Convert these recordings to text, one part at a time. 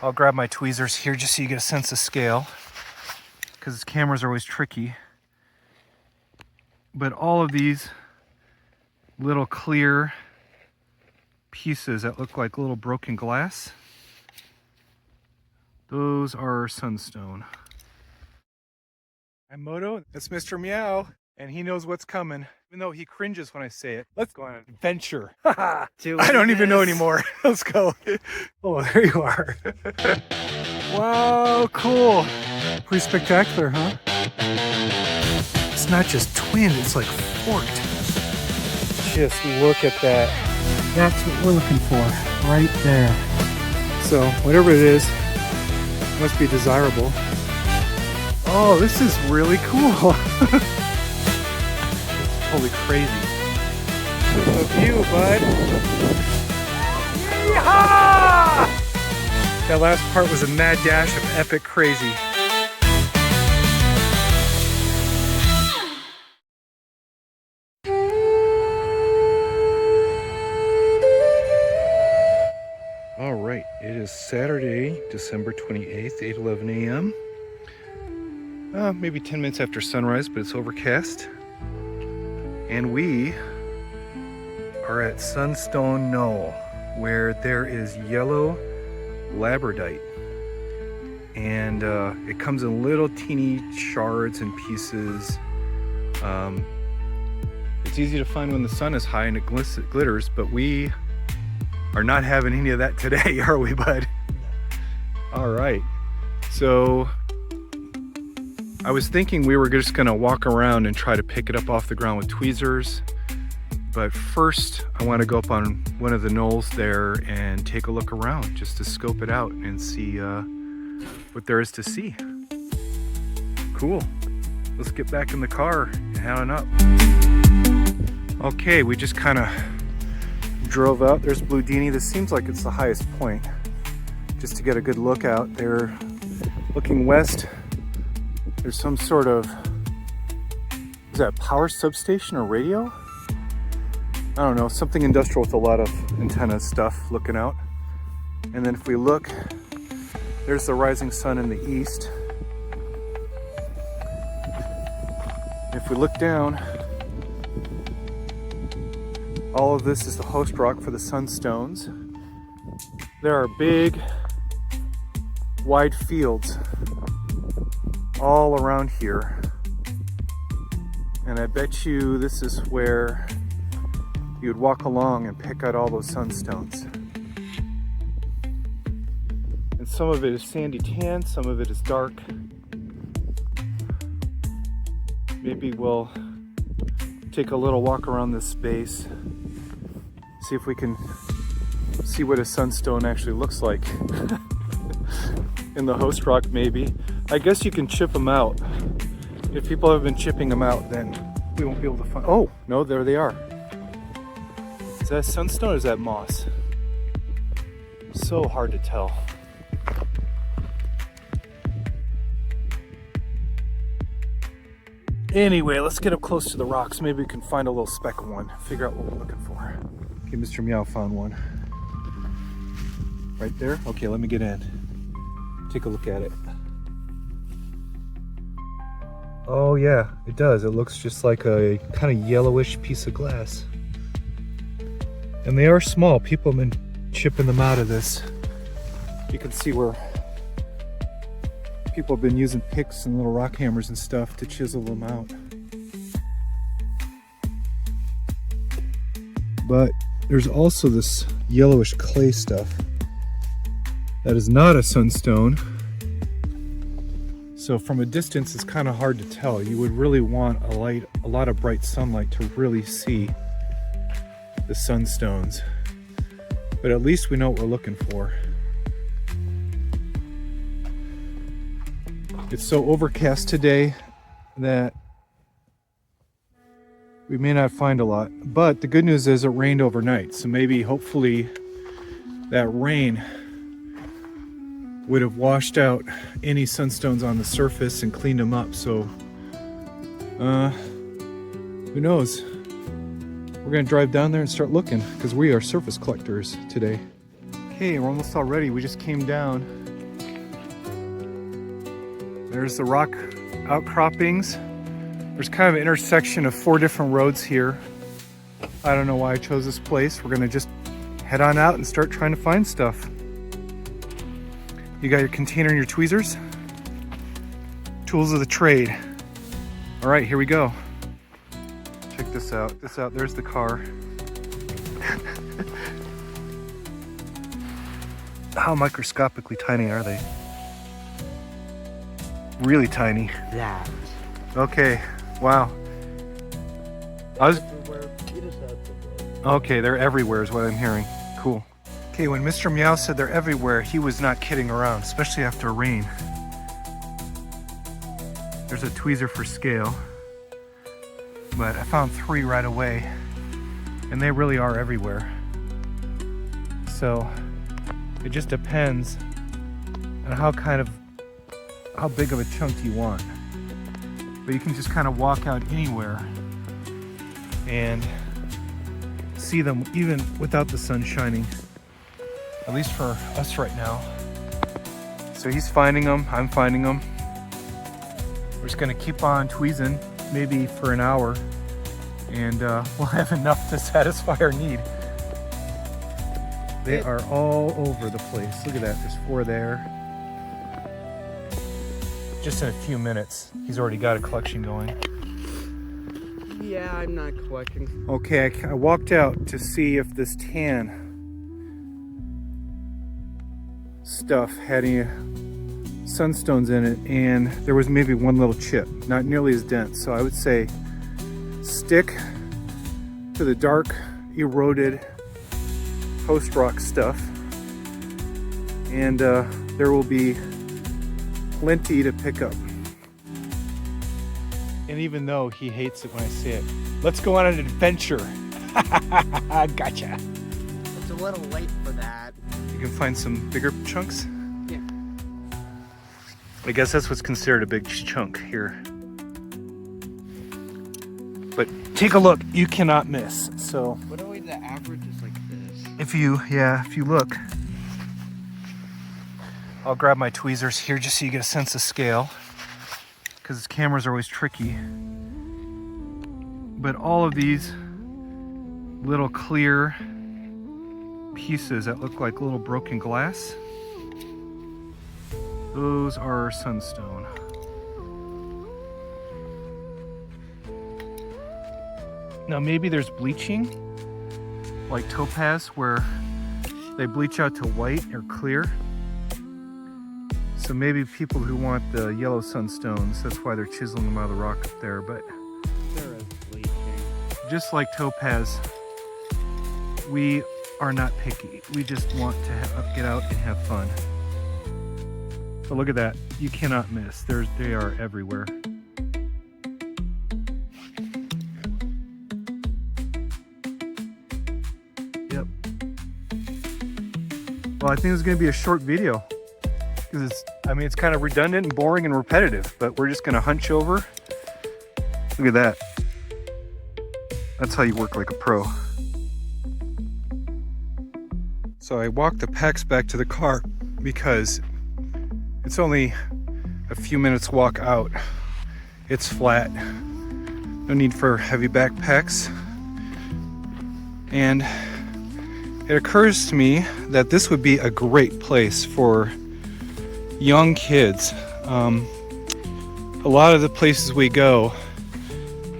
I'll grab my tweezers here just so you get a sense of scale, because cameras are always tricky. But all of these little clear pieces that look like little broken glass, those are sunstone. I'm Moto, that's Mr. Meow, and he knows what's coming, even though he cringes when I say it. Let's go on an adventure. I don't even know anymore. Let's go. Oh, there you are. Wow, cool. Pretty spectacular, huh? It's not just twin, it's like forked. Just look at that. That's what we're looking for, right there. So, whatever it is, it must be desirable. Oh, this is really cool. Holy crazy. The view, bud. Yeehaw! That last part was a mad dash of epic crazy. All right, it is Saturday, December 28th, 8:11 a.m. Maybe 10 minutes after sunrise, but it's overcast. And we are at Sunstone Knoll, where there is yellow Labradorite. And it comes in little teeny shards and pieces. It's easy to find when the sun is high and it glitters, but we are not having any of that today, are we, bud? All right, so I was thinking we were just gonna walk around and try to pick it up off the ground with tweezers, but first I want to go up on one of the knolls there and take a look around just to scope it out and see what there is to see. Cool. Let's get back in the car and head on up. Okay, we just kind of drove out. There's Blue Dini. This seems like it's the highest point. Just to get a good look out there. Looking west, there's some sort of, is that a power substation or radio? I don't know, something industrial with a lot of antenna stuff looking out. And then if we look, there's the rising sun in the east. If we look down, all of this is the host rock for the sunstones. There are big, wide fields all around here. And I bet you this is where you would walk along and pick out all those sunstones. And some of it is sandy tan, some of it is dark. Maybe we'll take a little walk around this space, see if we can see what a sunstone actually looks like. In the host rock, maybe. I guess you can chip them out. If people have been chipping them out, then we won't be able to find. Oh, no, there they are. Is that sunstone or is that moss? So hard to tell. Anyway, let's get up close to the rocks. Maybe we can find a little speck of one, figure out what we're looking for. Okay, Mr. Meow found one. Right there? Okay, let me get in. Take a look at it. Oh yeah, it does. It looks just like a kind of yellowish piece of glass. And they are small. People have been chipping them out of this. You can see where people have been using picks and little rock hammers and stuff to chisel them out. But there's also this yellowish clay stuff that is not a sunstone. So from a distance, it's kind of hard to tell. You would really want a lot of bright sunlight to really see the sunstones. But at least we know what we're looking for. It's so overcast today that we may not find a lot. But the good news is it rained overnight. So maybe, hopefully, that rain would have washed out any sunstones on the surface and cleaned them up. So, who knows? We're gonna drive down there and start looking because we are surface collectors today. Okay, we're almost all ready. We just came down. There's the rock outcroppings. There's kind of an intersection of 4 different roads here. I don't know why I chose this place. We're gonna just head on out and start trying to find stuff. You got your container and your tweezers? Tools of the trade. All right, here we go. Check this out. There's the car. How microscopically tiny are they? Really tiny. That. Okay, wow. Okay, they're everywhere is what I'm hearing. Cool. Okay, when Mr. Meow said they're everywhere, he was not kidding around, especially after rain. There's a tweezer for scale, but I found 3 right away, and they really are everywhere. So it just depends on how big of a chunk you want. But you can just kind of walk out anywhere and see them even without the sun shining, at least for us right now. So he's finding them, I'm finding them. We're just gonna keep on tweezing, maybe for an hour, and we'll have enough to satisfy our need. They are all over the place. Look at that, there's 4 there. Just in a few minutes, he's already got a collection going. Yeah, I'm not collecting. Okay, I walked out to see if this tan stuff had any sunstones in it, and there was maybe 1 little chip, not nearly as dense. So I would say stick to the dark, eroded post-rock stuff, and there will be plenty to pick up. And even though he hates it when I say it, let's go on an adventure. Gotcha. It's a little late for that. You can find some bigger chunks? Yeah. I guess that's what's considered a big chunk here. But take a look, you cannot miss. So What are we, the average is like this? if you look, I'll grab my tweezers here just so you get a sense of scale, because cameras are always tricky. But all of these little clear pieces that look like little broken glass, those are sunstone. Now maybe there's bleaching, like topaz, where they bleach out to white or clear. So maybe people who want the yellow sunstones, that's why they're chiseling them out of the rock up there. But There is bleaching. just like topaz, we are not picky. We just want to get out and have fun. But look at that, you cannot miss. They are everywhere. Yep. Well, I think it's going to be a short video, because it's kind of redundant and boring and repetitive, but we're just going to hunch over. Look at that. That's how you work like a pro. So I walked the packs back to the car because it's only a few minutes walk out. It's flat. No need for heavy backpacks. And it occurs to me that this would be a great place for young kids. A lot of the places we go,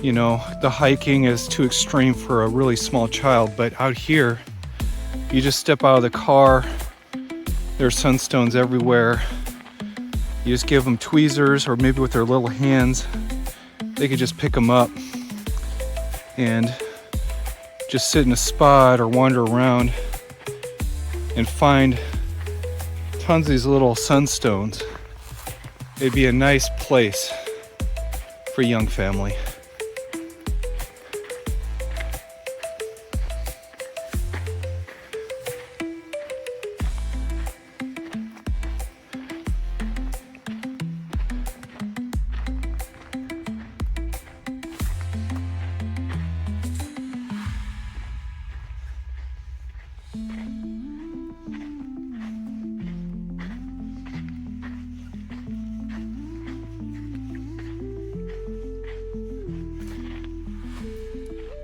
you know, the hiking is too extreme for a really small child, but out here, you just step out of the car, there's sunstones everywhere. You just give them tweezers, or maybe with their little hands, they could just pick them up and just sit in a spot or wander around and find tons of these little sunstones. It'd be a nice place for a young family.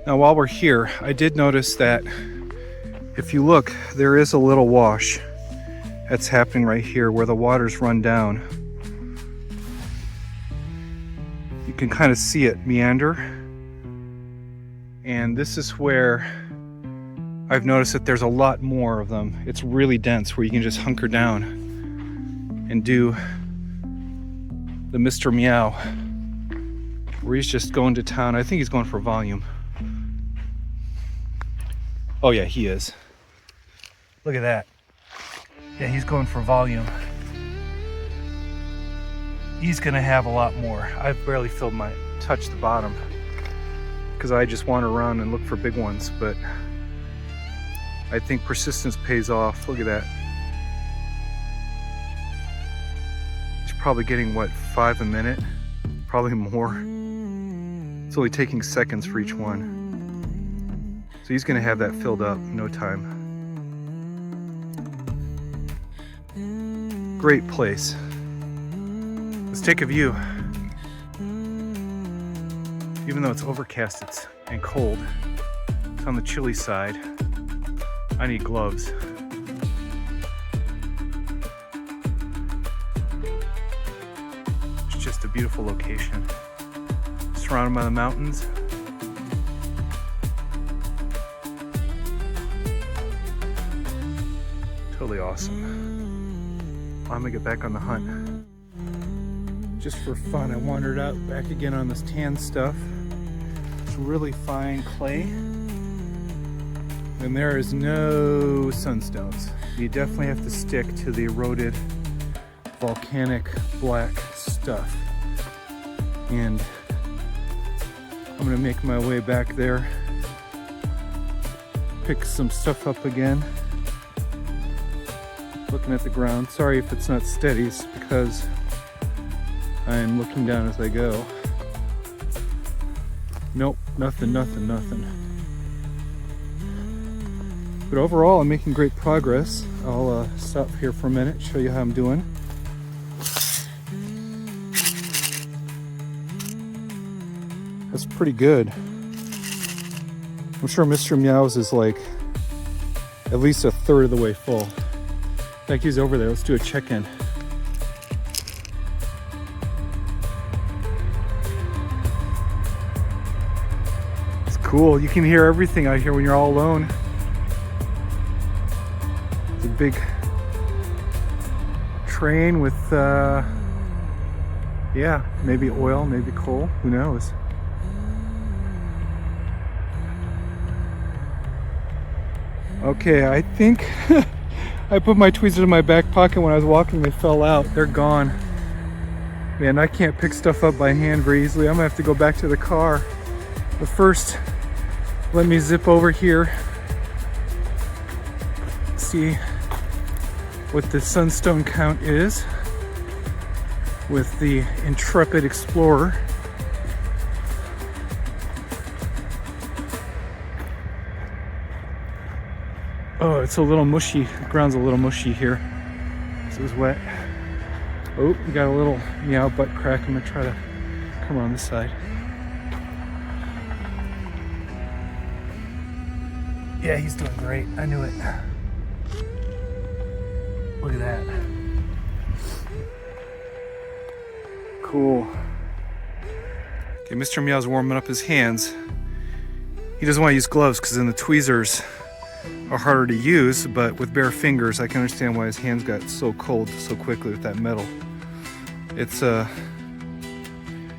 Now while we're here, I did notice that if you look, there is a little wash that's happening right here where the water's run down. You can kind of see it meander. And this is where I've noticed that there's a lot more of them. It's really dense where you can just hunker down and do the Mr. Meow, where he's just going to town. I think he's going for volume. Oh yeah, he is. Look at that. Yeah, he's going for volume. He's gonna have a lot more. I've barely touched the bottom because I just wander around and look for big ones, but I think persistence pays off. Look at that. He's probably getting, what, 5 a minute? Probably more. It's only taking seconds for each one. So he's gonna have that filled up in no time. Great place. Let's take a view. Even though it's overcast and cold, it's on the chilly side. I need gloves. It's just a beautiful location. Surrounded by the mountains. Totally awesome. I'm gonna get back on the hunt. Just for fun, I wandered out back again on this tan stuff. It's really fine clay. And there is no sunstones. You definitely have to stick to the eroded volcanic black stuff. And I'm gonna make my way back there, pick some stuff up again. Looking at the ground. Sorry if it's not steady, it's because I'm looking down as I go. Nope, nothing. But overall, I'm making great progress. I'll stop here for a minute, show you how I'm doing. That's pretty good. I'm sure Mr. Meow's is like at least a third of the way full. In fact, he's over there. Let's do a check-in. It's cool. You can hear everything out here when you're all alone. It's a big train with, yeah, maybe oil, maybe coal. Who knows? Okay, I think I put my tweezers in my back pocket when I was walking. They fell out. They're gone. Man, I can't pick stuff up by hand very easily. I'm gonna have to go back to the car. But first, let me zip over here. See what the sunstone count is with the intrepid explorer. Oh, it's a little mushy. The ground's a little mushy here. This is wet. Oh, we got a little meow butt crack. I'm gonna try to come around this side. Yeah, he's doing great. I knew it. Look at that. Cool. Okay, Mr. Meow's warming up his hands. He doesn't want to use gloves because then the tweezers are harder to use, but with bare fingers, I can understand why his hands got so cold so quickly with that metal. It's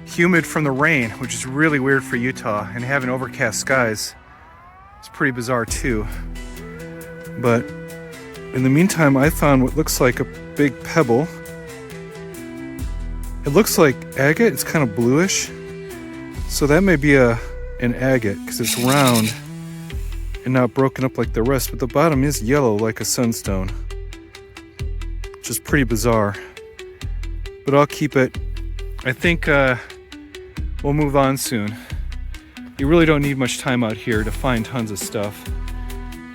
humid from the rain, which is really weird for Utah, and having overcast skies is pretty bizarre too. But in the meantime, I found what looks like a big pebble. It looks like agate. It's kind of bluish, so that may be an agate because it's round and not broken up like the rest, but the bottom is yellow like a sunstone, which is pretty bizarre. But I'll keep it. I think we'll move on soon. You really don't need much time out here to find tons of stuff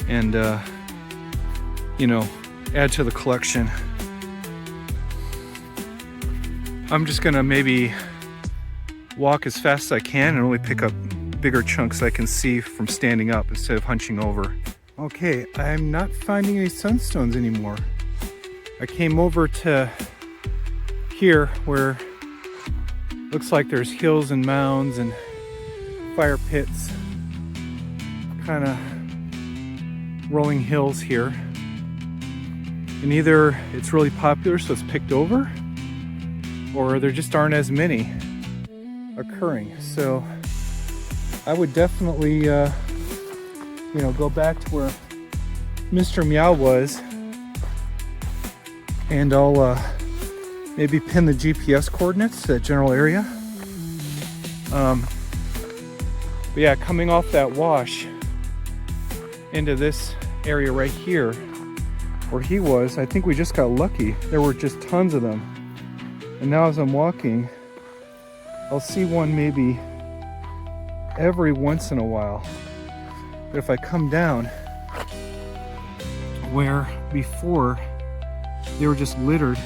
and you know, add to the collection. I'm just gonna maybe walk as fast as I can and only pick up bigger chunks I can see from standing up instead of hunching over. Okay, I'm not finding any sunstones anymore. I came over to here where looks like there's hills and mounds and fire pits, kind of rolling hills here. And either it's really popular so it's picked over, or there just aren't as many occurring. So I would definitely go back to where Mr. Meow was, and I'll maybe pin the GPS coordinates to that general area. But yeah, coming off that wash into this area right here where he was, I think we just got lucky. There were just tons of them. And now as I'm walking, I'll see one maybe every once in a while. But if I come down where before they were just littered,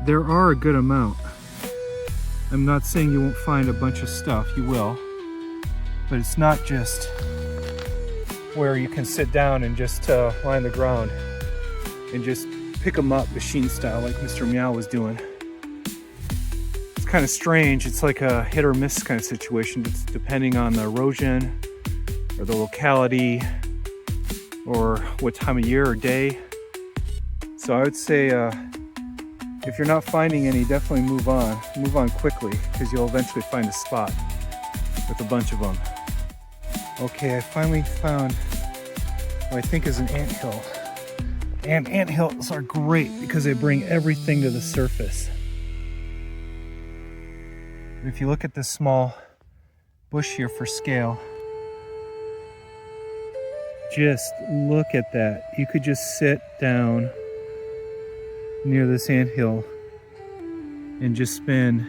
there are a good amount. I'm not saying you won't find a bunch of stuff, you will, but it's not just where you can sit down and just lie on the ground and just pick them up machine style like Mr. Meow was doing. It's kind of strange. It's like a hit or miss kind of situation. It's depending on the erosion or the locality or what time of year or day. So I would say if you're not finding any, definitely move on quickly, because you'll eventually find a spot with a bunch of them. Okay, I finally found what I think is an anthill. And anthills are great because they bring everything to the surface. If you look at this small bush here for scale, just look at that. You could just sit down near this anthill and just spend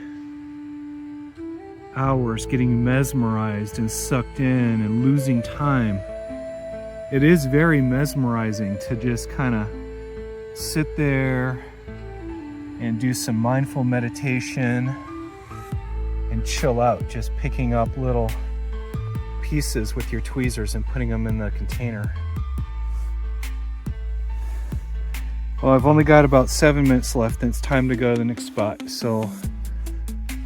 hours getting mesmerized and sucked in and losing time. It is very mesmerizing to just kind of sit there and do some mindful meditation and chill out, just picking up little pieces with your tweezers and putting them in the container. Well, I've only got about 7 minutes left and it's time to go to the next spot. So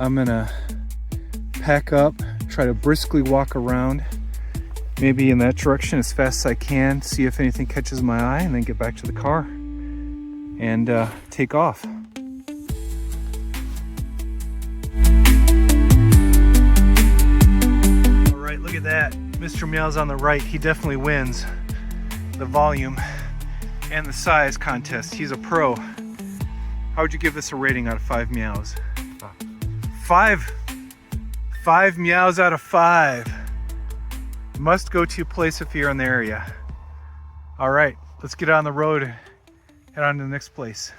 I'm gonna pack up, try to briskly walk around, maybe in that direction as fast as I can, see if anything catches my eye, and then get back to the car and take off. All right, look at that. Mr. Meow's on the right. He definitely wins the volume and the size contest. He's a pro. How would you give this a rating out of 5 meows? 5 meows out of 5. Must go to place if you're in the area. All right, let's get on the road and head on to the next place.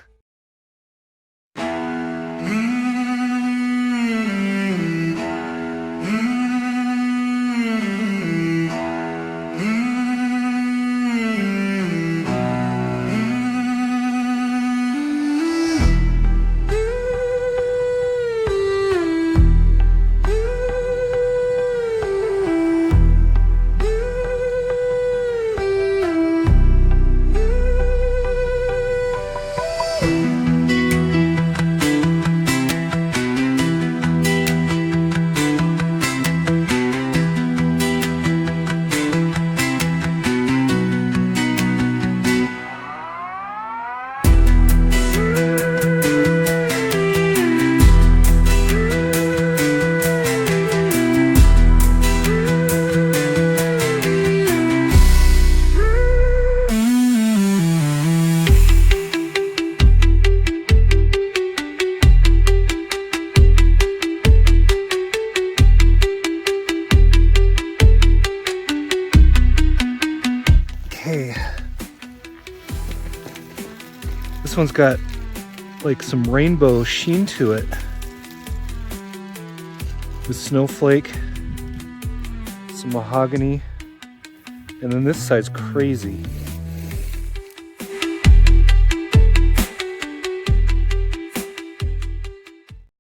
This one's got like some rainbow sheen to it with snowflake, some mahogany, and then this side's crazy.